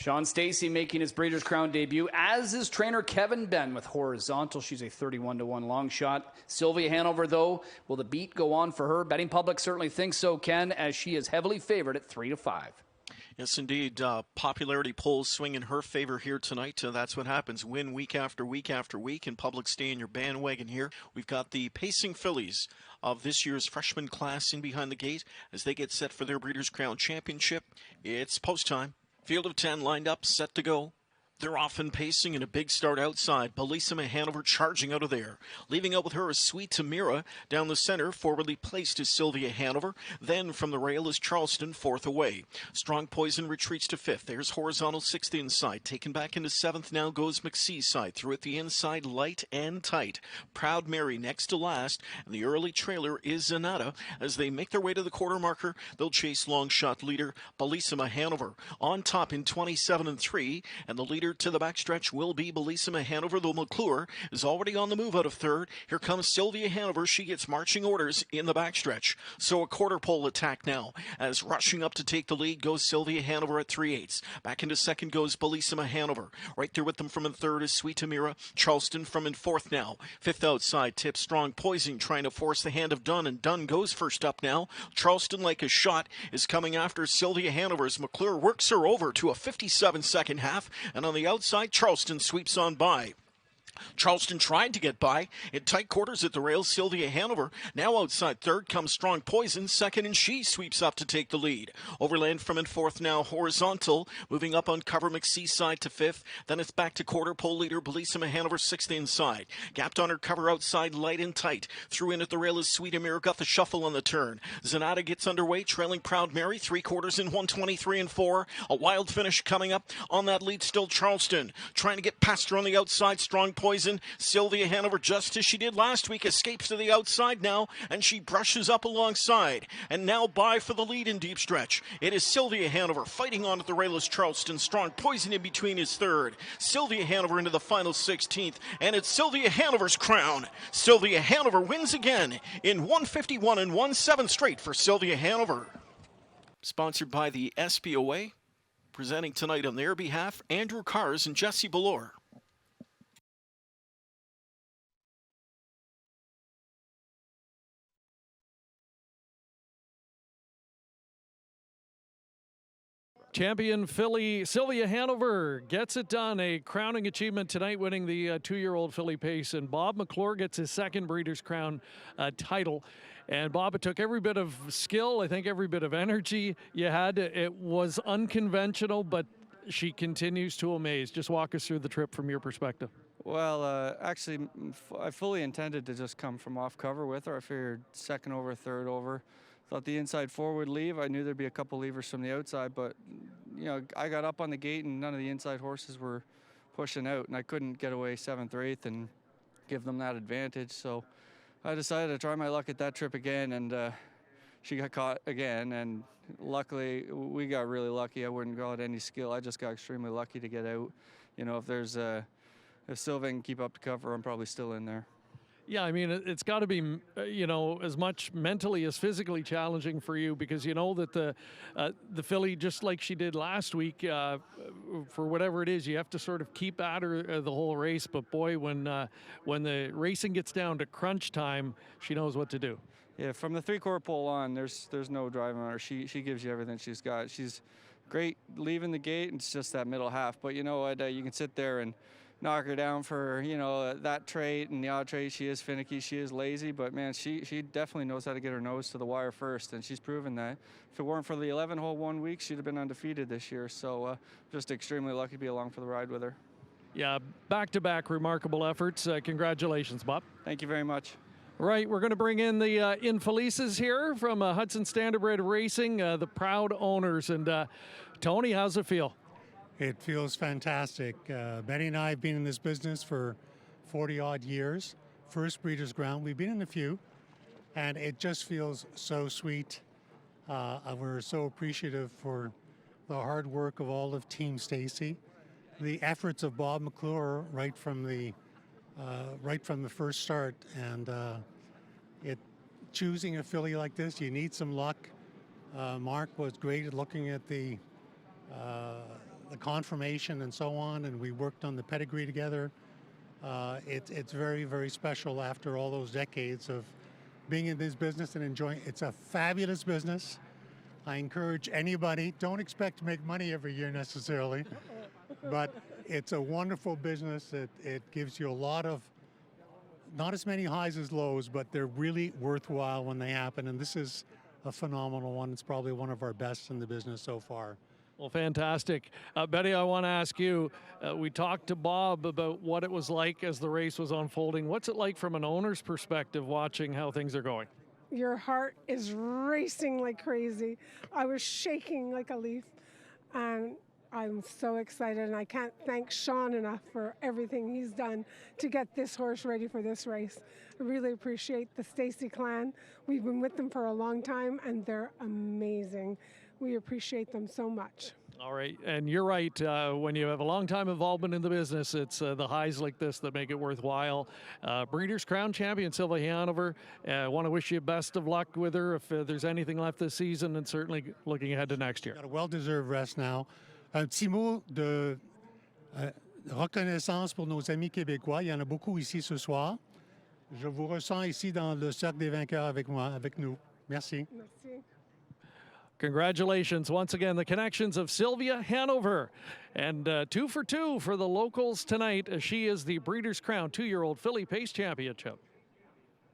Sean Stacey making his Breeders' Crown debut, as is trainer Kevin Ben with Horizontal. She's a 31-1 long shot. Sylvia Hanover, though, will the beat go on for her? Betting public certainly thinks so, Ken, as she is heavily favored at 3-5. Yes, indeed. Popularity polls swing in her favor here tonight. That's what happens. Win week after week after week, and public stay in your bandwagon here. We've got the pacing fillies of this year's freshman class in behind the gate as they get set for their Breeders' Crown Championship. It's post time. Field of 10 lined up, set to go. They're often pacing in a big start outside. Bellissima Hanover charging out of there. Leaving out with her is Sweet Amira. Down the center, forwardly placed is Sylvia Hanover. Then from the rail is Charleston, fourth away. Strong Poison retreats to fifth. There's Horizontal, sixth inside. Taken back into seventh, now goes McCee's side. Through at the inside, light and tight. Proud Mary next to last. And the early trailer is Zanata. As they make their way to the quarter marker, they'll chase long shot leader Bellissima Hanover. On top in 27-3, and the leader to the backstretch will be Bellissima Hanover, though McClure is already on the move out of third. Here comes Sylvia Hanover. She gets marching orders in the backstretch. So a quarter pole attack now. As rushing up to take the lead goes Sylvia Hanover at 3/8. Back into second goes Bellissima Hanover. Right there with them from in third is Sweet Amira. Charleston from in fourth now. Fifth outside tips Strong Poison trying to force the hand of Dunn, and Dunn goes first up now. Charleston, like a shot, is coming after Sylvia Hanover as McClure works her over to a 57-second half, and on the outside, Charleston sweeps on by. Charleston tried to get by. In tight quarters at the rails, Sylvia Hanover. Now outside third comes Strong Poison. Second, and she sweeps up to take the lead. Overland from in fourth now, Horizontal. Moving up on cover, McCee's side to fifth. Then it's back to quarter pole leader, Bellissima Hanover, sixth inside. Gapped on her cover outside, light and tight. Through in at the rail is Sweet Amira, got the shuffle on the turn. Zanata gets underway, trailing Proud Mary. 3/4 in 1:23-4. A wild finish coming up on that lead, still Charleston. Trying to get past her on the outside, Strong Poison. Sylvia Hanover, just as she did last week, escapes to the outside now, and she brushes up alongside. And now by for the lead in deep stretch. It is Sylvia Hanover fighting on at the rail as Charleston. Strong Poison in between is third. Sylvia Hanover into the final 16th, and it's Sylvia Hanover's crown. Sylvia Hanover wins again in 151 and 1/7 straight for Sylvia Hanover. Sponsored by the SBOA. Presenting tonight on their behalf, Andrew Cars and Jesse Ballore. Champion filly Sylvia Hanover gets it done. A crowning achievement tonight, winning the 2-year-old filly pace. And Bob McClure gets his second Breeders' Crown title. And Bob, it took every bit of skill, I think every bit of energy you had. It was unconventional, but she continues to amaze. Just walk us through the trip from your perspective. Well, actually, I fully intended to just come from off cover with her. I figured second over, third over. Thought the inside four would leave. I knew there'd be a couple levers from the outside, but you know, I got up on the gate and none of the inside horses were pushing out, and I couldn't get away 7th or 8th and give them that advantage. So I decided to try my luck at that trip again, and she got caught again. And luckily, we got really lucky. I wouldn't call it any skill. I just got extremely lucky to get out. You know, if Sylvia can keep up the cover, I'm probably still in there. Yeah, I mean, it's got to be, you know, as much mentally as physically challenging for you, because you know that the filly, just like she did last week, for whatever it is, you have to sort of keep at her the whole race. But boy, when the racing gets down to crunch time, she knows what to do. Yeah, from the 3/4 pole on, there's no driving on her. She gives you everything she's got. She's great leaving the gate, and it's just that middle half. But you know what? You can sit there and knock her down for, you know, that trait and the odd trait. She is finicky, she is lazy, but man, she definitely knows how to get her nose to the wire first, and she's proven that. If it weren't for the 11-hole 1 week, she'd have been undefeated this year. So just extremely lucky to be along for the ride with her. Yeah, back-to-back remarkable efforts. Congratulations, Bob. Thank you very much. Right, we're going to bring in the Infelices here from Hudson Standardbred Racing, the proud owners. And Tony, how's it feel? It feels fantastic. Betty and I have been in this business for 40-odd years. First Breeders' Crown. We've been in a few, and it just feels so sweet. We're so appreciative for the hard work of all of Team Stacey, the efforts of Bob McClure right from the first start, and choosing a filly like this, you need some luck. Mark was great at looking at the the conformation and so on, and we worked on the pedigree together. It's very, very special after all those decades of being in this business and enjoying. It's a fabulous business. I encourage anybody, don't expect to make money every year necessarily, but it's a wonderful business. It gives you a lot of, not as many highs as lows, but they're really worthwhile when they happen, and this is a phenomenal one. It's probably one of our best in the business so far. Well, fantastic. Betty, I want to ask you, we talked to Bob about what it was like as the race was unfolding. What's it like from an owner's perspective watching how things are going? Your heart is racing like crazy. I was shaking like a leaf, and I'm so excited, and I can't thank Sean enough for everything he's done to get this horse ready for this race. I really appreciate the Stacy clan. We've been with them for a long time, and they're amazing. We appreciate them so much. All right, and you're right. When you have a long time involvement in the business, it's the highs like this that make it worthwhile. Breeders' Crown champion Sylvia Hanover. I want to wish you best of luck with her if there's anything left this season, and certainly looking ahead to next year. Got a well-deserved rest now. Un petit mot de reconnaissance pour nos amis québécois. Il y en a beaucoup ici ce soir. Je vous ressens ici dans le cercle des vainqueurs avec moi, avec nous. Merci. Merci. Congratulations once again, the connections of Sylvia Hanover. And 2 for 2 for the locals tonight. She is the Breeders' Crown 2-year-old filly pace championship.